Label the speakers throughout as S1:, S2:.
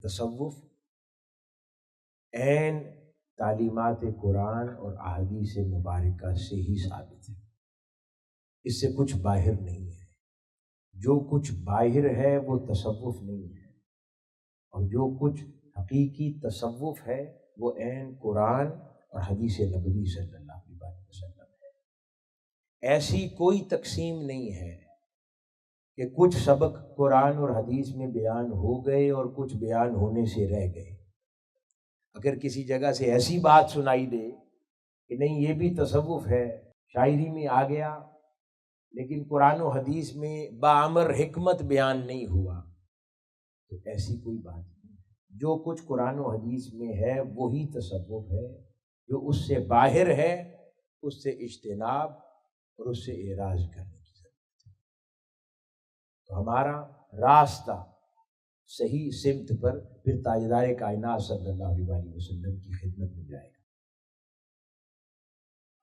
S1: تصوف عین تعلیمات قرآن اور احادیث مبارکہ سے ہی ثابت ہے، اس سے کچھ باہر نہیں ہے۔ جو کچھ باہر ہے وہ تصوف نہیں ہے، اور جو کچھ حقیقی تصوف ہے وہ عین قرآن اور حدیث نبوی صلی اللہ علیہ وسلم ہے۔ ایسی کوئی تقسیم نہیں ہے کہ کچھ سبق قرآن اور حدیث میں بیان ہو گئے اور کچھ بیان ہونے سے رہ گئے۔ اگر کسی جگہ سے ایسی بات سنائی دے کہ نہیں یہ بھی تصوف ہے، شاعری میں آ گیا لیکن قرآن و حدیث میں بامر حکمت بیان نہیں ہوا، تو ایسی کوئی بات نہیں۔ جو کچھ قرآن و حدیث میں ہے وہی تصوف ہے، جو اس سے باہر ہے اس سے اجتناب اور اس سے اعراض کرنے کی ضرورت ہے۔ تو ہمارا راستہ صحیح سمت پر پھر تاجدار کائنات صلی اللہ علیہ وسلم کی خدمت میں جائے گا۔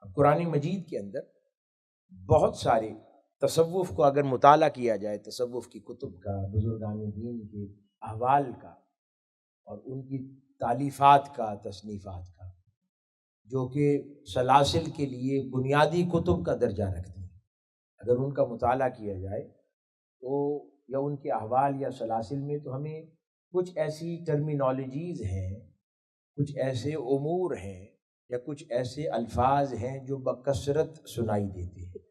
S1: اب قرآن مجید کے اندر بہت سارے تصوف کو اگر مطالعہ کیا جائے، تصوف کی کتب کا، بزرگان دین کے احوال کا اور ان کی تالیفات کا، تصنیفات کا، جو کہ سلاسل کے لیے بنیادی کتب کا درجہ رکھتے ہیں، اگر ان کا مطالعہ کیا جائے تو یا ان کے احوال یا سلاسل میں، تو ہمیں کچھ ایسی ٹرمینالوجیز ہیں، کچھ ایسے امور ہیں یا کچھ ایسے الفاظ ہیں جو بکثرت سنائی دیتے ہیں۔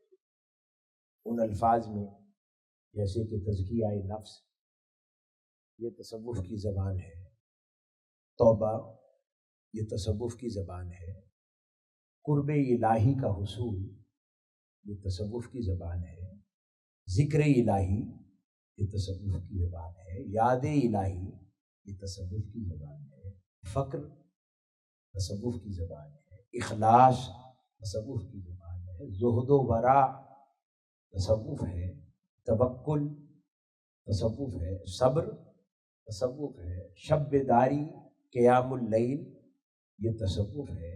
S1: ان الفاظ میں جیسے کہ تزکیہ نفس، یہ تصوف کی زبان ہے، توبہ یہ تصوف کی زبان ہے، قرب الہی کا حصول یہ تصوف کی زبان ہے، ذکر الہی یہ تصوف کی زبان ہے، یاد الہی یہ تصوف کی زبان ہے، فقر تصوف کی زبان ہے، اخلاص تصوف کی زبان ہے، زہد و ورع تصوف ہے، توکل تصوف ہے، صبر تصوف ہے، شب بیداری قیام اللیل یہ تصوف ہے،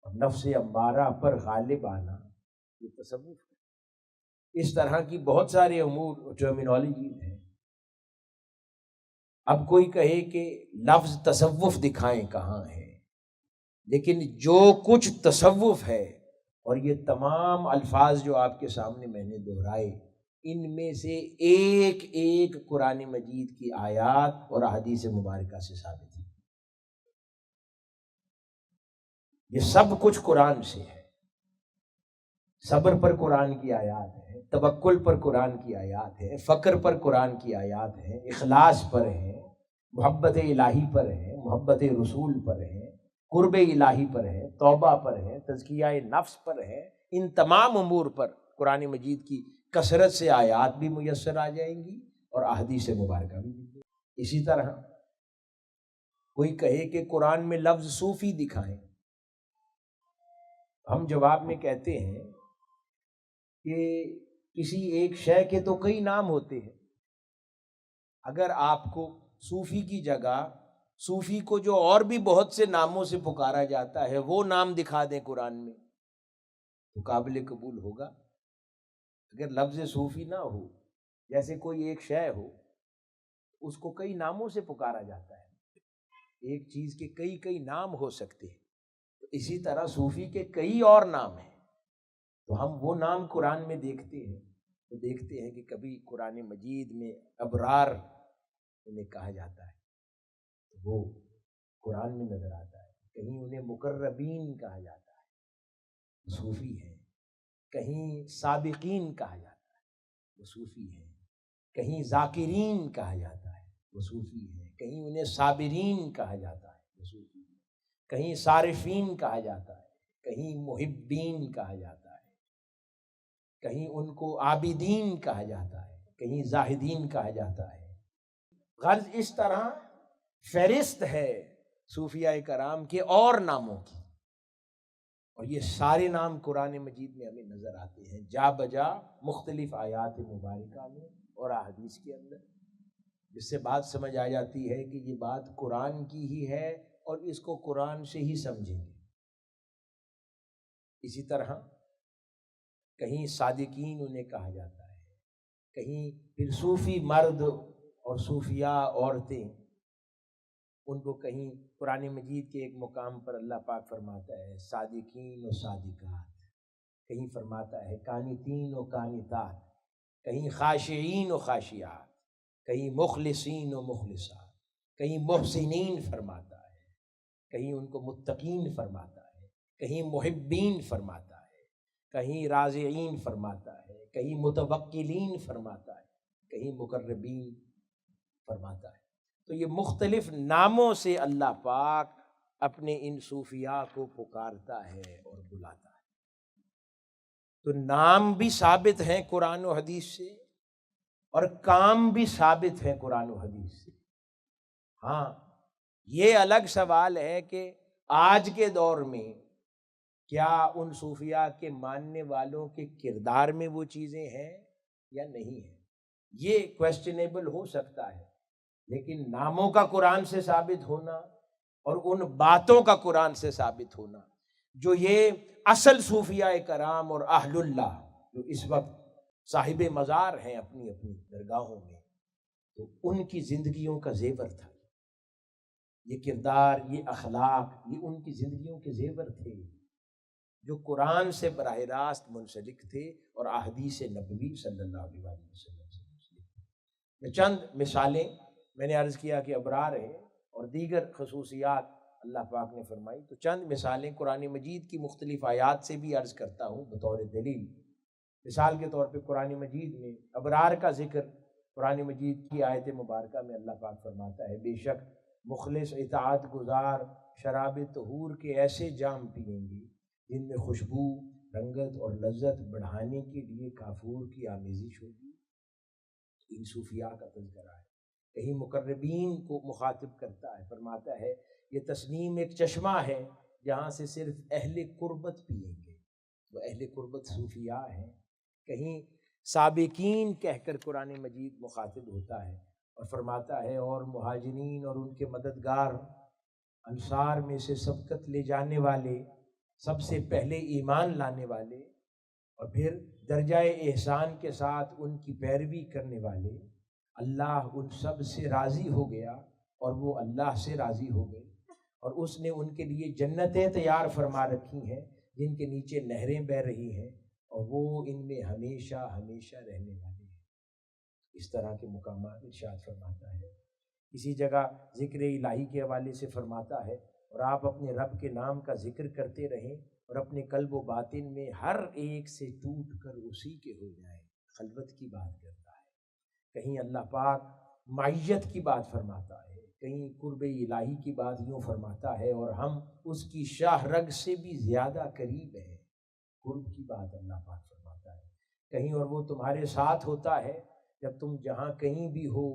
S1: اور نفس امارہ پر غالب آنا یہ تصوف ہے۔ اس طرح کی بہت سارے امور ٹرمینالوجیز ہیں۔ اب کوئی کہے کہ لفظ تصوف دکھائیں کہاں ہے، لیکن جو کچھ تصوف ہے، اور یہ تمام الفاظ جو آپ کے سامنے میں نے دہرائے، ان میں سے ایک ایک قرآن مجید کی آیات اور احادیث مبارکہ سے ثابت ہے۔ یہ سب کچھ قرآن سے ہے۔ صبر پر قرآن کی آیات ہیں، توکل پر قرآن کی آیات ہیں، فقر پر قرآن کی آیات ہیں، اخلاص پر ہیں، محبت الہی پر ہیں، محبت رسول پر ہیں، قرب الہی پر ہے، توبہ پر ہے، تزکیہ نفس پر ہے۔ ان تمام امور پر قرآن مجید کی کثرت سے آیات بھی میسر آ جائیں گی اور احادیث مبارکہ بھی ملیں گی۔ اسی طرح کوئی کہے کہ قرآن میں لفظ صوفی دکھائیں، ہم جواب میں کہتے ہیں کہ کسی ایک شے کے تو کئی نام ہوتے ہیں۔ اگر آپ کو صوفی کی جگہ صوفی کو جو اور بھی بہت سے ناموں سے پکارا جاتا ہے وہ نام دکھا دیں قرآن میں تو قابل قبول ہوگا۔ اگر لفظ صوفی نہ ہو، جیسے کوئی ایک شے ہو، اس کو کئی ناموں سے پکارا جاتا ہے، ایک چیز کے کئی کئی نام ہو سکتے ہیں، تو اسی طرح صوفی کے کئی اور نام ہیں۔ تو ہم وہ نام قرآن میں دیکھتے ہیں تو دیکھتے ہیں کہ کبھی قرآن مجید میں ابرار انہیں کہا جاتا ہے، وہ قرآن میں نظر آتا ہے، کہیں انہیں مقربین کہا جاتا ہے، صوفی ہیں، کہیں سابقین کہا جاتا ہے، وہ صوفی ہیں، کہیں ذاکرین کہا جاتا ہے، وہ صوفی ہیں، کہیں انہیں صابرین کہا جاتا ہے، وہ صوفی ہیں، کہیں صارفین کہا جاتا ہے، کہیں محبین کہا جاتا ہے، کہیں ان کو عابدین کہا جاتا ہے، کہیں زاہدین کہا جاتا ہے۔ غرض اس طرح فہرست ہے صوفیاء کرام کے اور ناموں کی، اور یہ سارے نام قرآن مجید میں ہمیں نظر آتے ہیں جا بجا مختلف آیات مبارکہ میں اور احادیث کے اندر، جس سے بات سمجھ آ جاتی ہے کہ یہ بات قرآن کی ہی ہے اور اس کو قرآن سے ہی سمجھیں گے۔ اسی طرح کہیں صادقین انہیں کہا جاتا ہے، کہیں پھر صوفی مرد اور صوفیاء عورتیں ان کو کہیں قرآن مجید کے ایک مقام پر اللہ پاک فرماتا ہے صادقین و صادقات، کہیں فرماتا ہے قانتین و قانتات، کہیں خاشعین و خاشعات، کہیں مخلصین و مخلصات، کہیں محسنین فرماتا ہے، کہیں ان کو متقین فرماتا ہے، کہیں محبین فرماتا ہے، کہیں راضعین فرماتا ہے، کہیں متوکلین فرماتا ہے، کہیں مقربین فرماتا ہے۔ تو یہ مختلف ناموں سے اللہ پاک اپنے ان صوفیاء کو پکارتا ہے اور بلاتا ہے۔ تو نام بھی ثابت ہیں قرآن و حدیث سے اور کام بھی ثابت ہیں قرآن و حدیث سے۔ ہاں یہ الگ سوال ہے کہ آج کے دور میں کیا ان صوفیاء کے ماننے والوں کے کردار میں وہ چیزیں ہیں یا نہیں ہیں، یہ کویسچنیبل ہو سکتا ہے، لیکن ناموں کا قرآن سے ثابت ہونا اور ان باتوں کا قرآن سے ثابت ہونا، جو یہ اصل صوفیاء کرام اور اہل اللہ جو اس وقت صاحب مزار ہیں اپنی اپنی درگاہوں میں، تو ان کی زندگیوں کا زیور تھا یہ کردار، یہ اخلاق، یہ ان کی زندگیوں کے زیور تھے جو قرآن سے براہ راست منسلک تھے اور احادیث نبوی صلی اللہ علیہ وسلم سے منسلک تھے۔ چند مثالیں میں نے عرض کیا کہ ابرار ہیں اور دیگر خصوصیات اللہ پاک نے فرمائی، تو چند مثالیں قرآن مجید کی مختلف آیات سے بھی عرض کرتا ہوں بطور دلیل۔ مثال کے طور پہ قرآن مجید میں ابرار کا ذکر، قرآن مجید کی آیت مبارکہ میں اللہ پاک فرماتا ہے بے شک مخلص اطاعت گزار شراب طہور کے ایسے جام پیئیں گے جن میں خوشبو، رنگت اور لذت بڑھانے کے لیے کافور کی آمیزش ہوگی۔ ان صوفیاء کا تذکرہ ہے۔ کہیں مقربین کو مخاطب کرتا ہے، فرماتا ہے یہ تسنیم ایک چشمہ ہے جہاں سے صرف اہل قربت پیئیں گے، وہ اہل قربت صوفیاء ہیں۔ کہیں سابقین کہہ کر قرآن مجید مخاطب ہوتا ہے اور فرماتا ہے اور مہاجرین اور ان کے مددگار، انصار میں سے سبقت لے جانے والے، سب سے پہلے ایمان لانے والے، اور پھر درجہ احسان کے ساتھ ان کی پیروی کرنے والے، اللہ ان سب سے راضی ہو گیا اور وہ اللہ سے راضی ہو گئے، اور اس نے ان کے لیے جنتیں تیار فرما رکھی ہیں جن کے نیچے نہریں بہہ رہی ہیں اور وہ ان میں ہمیشہ ہمیشہ رہنے والے ہیں۔ اس طرح کے مقامات ارشاد فرماتا ہے۔ اسی جگہ ذکر الہی کے حوالے سے فرماتا ہے اور آپ اپنے رب کے نام کا ذکر کرتے رہیں اور اپنے قلب و باطن میں ہر ایک سے ٹوٹ کر اسی کے ہو جائیں۔ خلوت کی بات کرتا ہے، کہیں اللہ پاک معیت کی بات فرماتا ہے، کہیں قرب الہی کی بات یوں فرماتا ہے اور ہم اس کی شاہ رگ سے بھی زیادہ قریب ہیں، قرب کی بات اللہ پاک فرماتا ہے۔ کہیں اور وہ تمہارے ساتھ ہوتا ہے جب تم جہاں کہیں بھی ہو،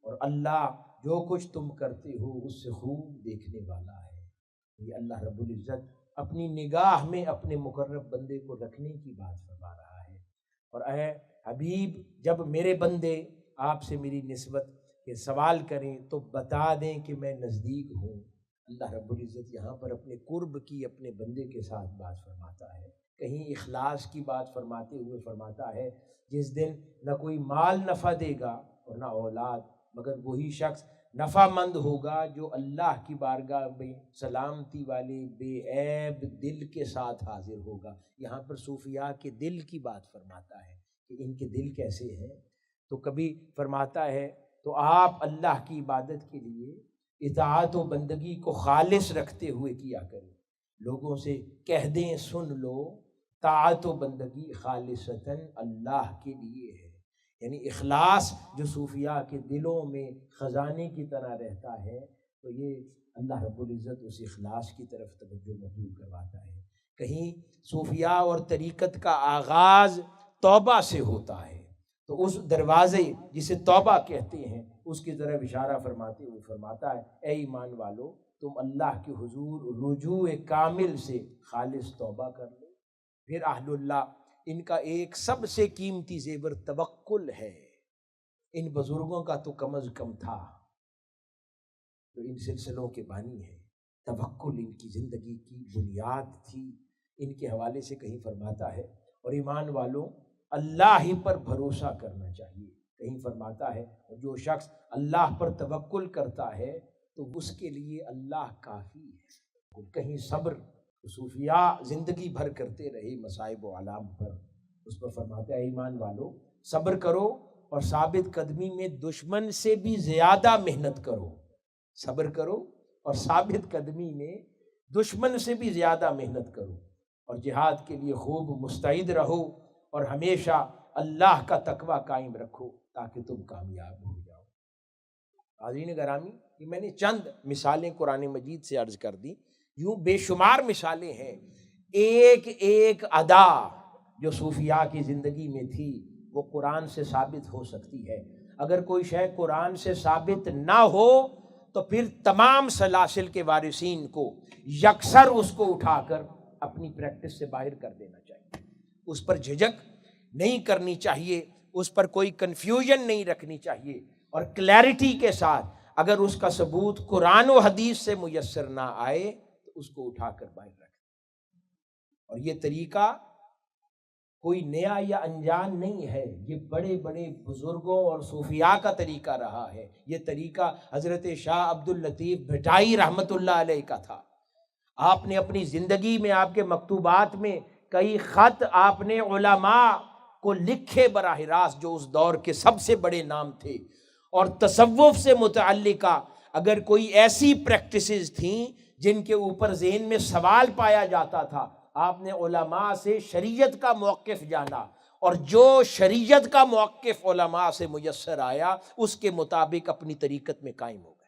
S1: اور اللہ جو کچھ تم کرتے ہو اس سے خوب دیکھنے والا ہے۔ یہ اللہ رب العزت اپنی نگاہ میں اپنے مقرب بندے کو رکھنے کی بات فرما رہا ہے۔ اور اے حبیب جب میرے بندے آپ سے میری نسبت کے سوال کریں تو بتا دیں کہ میں نزدیک ہوں۔ اللہ رب العزت یہاں پر اپنے قرب کی اپنے بندے کے ساتھ بات فرماتا ہے۔ کہیں اخلاص کی بات فرماتے ہوئے فرماتا ہے جس دن نہ کوئی مال نفع دے گا اور نہ اولاد، مگر وہی شخص نفع مند ہوگا جو اللہ کی بارگاہ میں سلامتی والے بے عیب دل کے ساتھ حاضر ہوگا۔ یہاں پر صوفیاء کے دل کی بات فرماتا ہے کہ ان کے دل کیسے ہیں، تو کبھی فرماتا ہے تو آپ اللہ کی عبادت کے لیے اطاعت و بندگی کو خالص رکھتے ہوئے کیا کریں، لوگوں سے کہہ دیں سن لو طاعت و بندگی خالصتاً اللہ کے لیے ہے، یعنی اخلاص جو صوفیاء کے دلوں میں خزانے کی طرح رہتا ہے، تو یہ اللہ رب العزت اس اخلاص کی طرف توجہ مبذول کرواتا ہے۔ کہیں صوفیاء اور طریقت کا آغاز توبہ سے ہوتا ہے، تو اس دروازے جسے توبہ کہتے ہیں اس کی طرف اشارہ فرماتے ہوئے فرماتا ہے اے ایمان والو تم اللہ کے حضور رجوع کامل سے خالص توبہ کر لو۔ پھر اہل اللہ ان کا ایک سب سے قیمتی زیور توکل ہے، ان بزرگوں کا تو کم از کم تھا جو ان سلسلوں کے بانی ہیں، توکل ان کی زندگی کی بنیاد تھی۔ ان کے حوالے سے کہیں فرماتا ہے اور ایمان والوں اللہ ہی پر بھروسہ کرنا چاہیے، کہیں فرماتا ہے جو شخص اللہ پر توکل کرتا ہے تو اس کے لیے اللہ کافی ہے۔ کہیں صبر، صوفیاء زندگی بھر کرتے رہے مصائب و آلام پر، اس پر فرماتے ہیں ایمان والو صبر کرو اور ثابت قدمی میں دشمن سے بھی زیادہ محنت کرو، صبر کرو اور ثابت قدمی میں دشمن سے بھی زیادہ محنت کرو، اور جہاد کے لیے خوب مستعد رہو، اور ہمیشہ اللہ کا تقوی قائم رکھو تاکہ تم کامیاب ہو جاؤ۔ حاضرین گرامی، یہ میں نے چند مثالیں قرآن مجید سے عرض کر دی، یوں بے شمار مثالیں ہیں۔ ایک ایک ادا جو صوفیاء کی زندگی میں تھی وہ قرآن سے ثابت ہو سکتی ہے۔ اگر کوئی شے قرآن سے ثابت نہ ہو تو پھر تمام سلاسل کے وارثین کو یکسر اس کو اٹھا کر اپنی پریکٹس سے باہر کر دینا چاہیے، اس پر جھجک نہیں کرنی چاہیے، اس پر کوئی کنفیوژن نہیں رکھنی چاہیے، اور کلیئرٹی کے ساتھ اگر اس کا ثبوت قرآن و حدیث سے میسر نہ آئے تو اس کو اٹھا کر باہر رکھ۔ اور یہ طریقہ کوئی نیا یا انجان نہیں ہے، یہ بڑے بڑے بزرگوں اور صوفیاء کا طریقہ رہا ہے۔ یہ طریقہ حضرت شاہ عبد اللطیف بھٹائی رحمۃ اللہ علیہ کا تھا۔ آپ نے اپنی زندگی میں، آپ کے مکتوبات میں کئی خط آپ نے علماء کو لکھے براہ راست جو اس دور کے سب سے بڑے نام تھے، اور تصوف سے متعلقہ اگر کوئی ایسی پریکٹسز تھیں جن کے اوپر ذہن میں سوال پایا جاتا تھا، آپ نے علماء سے شریعت کا موقف جانا، اور جو شریعت کا موقف علماء سے میسر آیا اس کے مطابق اپنی طریقت میں قائم ہو گئے۔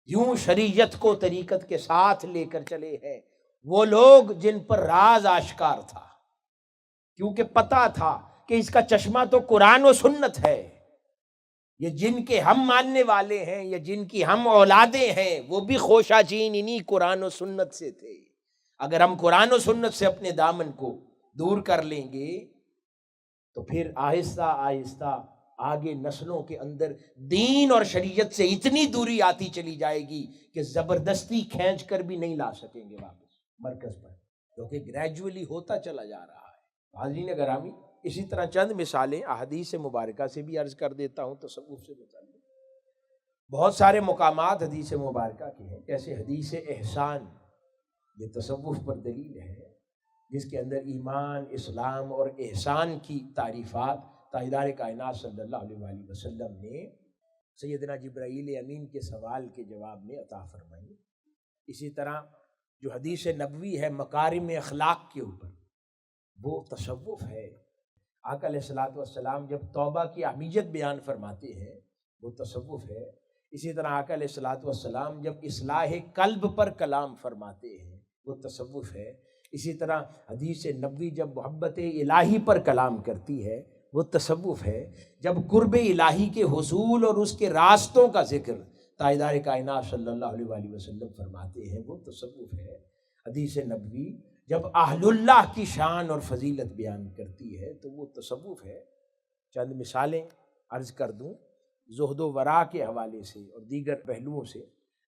S1: یوں شریعت کو طریقت کے ساتھ لے کر چلے ہیں وہ لوگ جن پر راز آشکار تھا، کیونکہ پتا تھا کہ اس کا چشمہ تو قرآن و سنت ہے۔ یہ جن کے ہم ماننے والے ہیں یا جن کی ہم اولادیں ہیں وہ بھی خوشا چین انہی قرآن و سنت سے تھے۔ اگر ہم قرآن و سنت سے اپنے دامن کو دور کر لیں گے تو پھر آہستہ آہستہ آگے نسلوں کے اندر دین اور شریعت سے اتنی دوری آتی چلی جائے گی کہ زبردستی کھینچ کر بھی نہیں لا سکیں گے واپس مرکز پر، کیونکہ گریجولی ہوتا چلا جا رہا ہے۔ حاضرین گرامی، اسی طرح چند مثالیں احادیث مبارکہ سے بھی عرض کر دیتا ہوں تصوف سے متعلق۔ بہت سارے مقامات حدیث مبارکہ کے ہیں، جیسے حدیث احسان، یہ تصوف پر دلیل ہے، جس کے اندر ایمان، اسلام اور احسان کی تعریفات تاجدار کائنات صلی اللہ علیہ وآلہ وسلم نے سیدنا جبرائیل امین کے سوال کے جواب میں عطا فرمائی۔ اسی طرح جو حدیث نبوی ہے مکارم اخلاق کے اوپر، وہ تصوف ہے۔ آقا علیہ الصلوۃ والسلام جب توبہ کی اہمیت بیان فرماتے ہیں وہ تصوف ہے۔ اسی طرح آقا علیہ الصلوۃ والسلام جب اصلاح قلب پر کلام فرماتے ہیں وہ تصوف ہے۔ اسی طرح حدیث نبوی جب محبت الہی پر کلام کرتی ہے وہ تصوف ہے۔ جب قرب الہی کے حصول اور اس کے راستوں کا ذکر تاجدار کائنات صلی اللہ علیہ وآلہ وسلم فرماتے ہیں وہ تصوف ہے۔ حدیث نبوی جب اہل اللہ کی شان اور فضیلت بیان کرتی ہے تو وہ تصوف ہے۔ چند مثالیں عرض کر دوں زہد و ورع کے حوالے سے اور دیگر پہلوؤں سے۔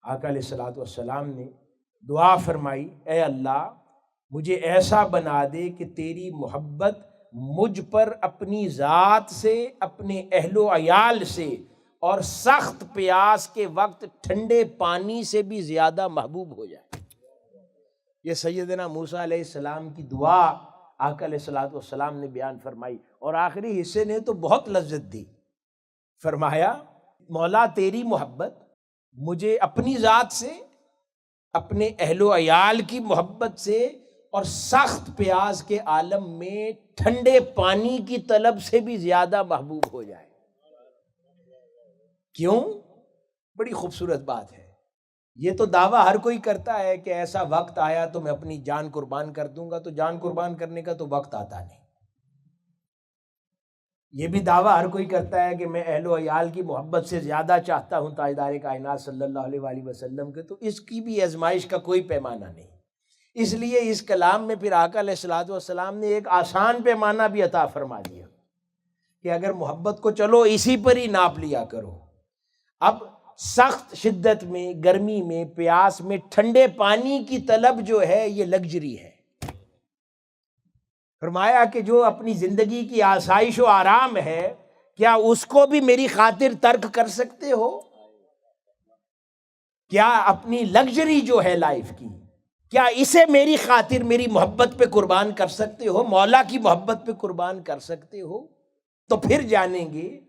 S1: آقا علیہ الصلوۃ والسلام نے دعا فرمائی، اے اللہ مجھے ایسا بنا دے کہ تیری محبت مجھ پر اپنی ذات سے، اپنے اہل و عیال سے اور سخت پیاس کے وقت ٹھنڈے پانی سے بھی زیادہ محبوب ہو جائے۔ یہ سیدنا موسیٰ علیہ السلام کی دعا آقا علیہ الصلوۃ والسلام نے بیان فرمائی، اور آخری حصے نے تو بہت لذت دی۔ فرمایا مولا تیری محبت مجھے اپنی ذات سے، اپنے اہل و عیال کی محبت سے اور سخت پیاس کے عالم میں ٹھنڈے پانی کی طلب سے بھی زیادہ محبوب ہو جائے۔ کیوں؟ بڑی خوبصورت بات ہے۔ یہ تو دعویٰ ہر کوئی کرتا ہے کہ ایسا وقت آیا تو میں اپنی جان قربان کر دوں گا، تو جان قربان کرنے کا تو وقت آتا نہیں۔ یہ بھی دعویٰ ہر کوئی کرتا ہے کہ میں اہل و عیال کی محبت سے زیادہ چاہتا ہوں تاجدار کائنات صلی اللہ علیہ وآلہ وسلم کے، تو اس کی بھی آزمائش کا کوئی پیمانہ نہیں۔ اس لیے اس کلام میں پھر آقا علیہ الصلوۃ والسلام نے ایک آسان پیمانہ بھی عطا فرما دیا کہ اگر محبت کو چلو اسی پر ہی ناپ لیا کرو۔ اب سخت شدت میں، گرمی میں، پیاس میں ٹھنڈے پانی کی طلب جو ہے یہ لگژری ہے۔ فرمایا کہ جو اپنی زندگی کی آسائش و آرام ہے کیا اس کو بھی میری خاطر ترک کر سکتے ہو؟ کیا اپنی لگژری جو ہے لائف کی، کیا اسے میری خاطر میری محبت پہ قربان کر سکتے ہو، مولا کی محبت پہ قربان کر سکتے ہو؟ تو پھر جانیں گے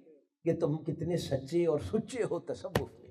S1: کہ تم کتنے سچے اور سچے ہو تصوف میں۔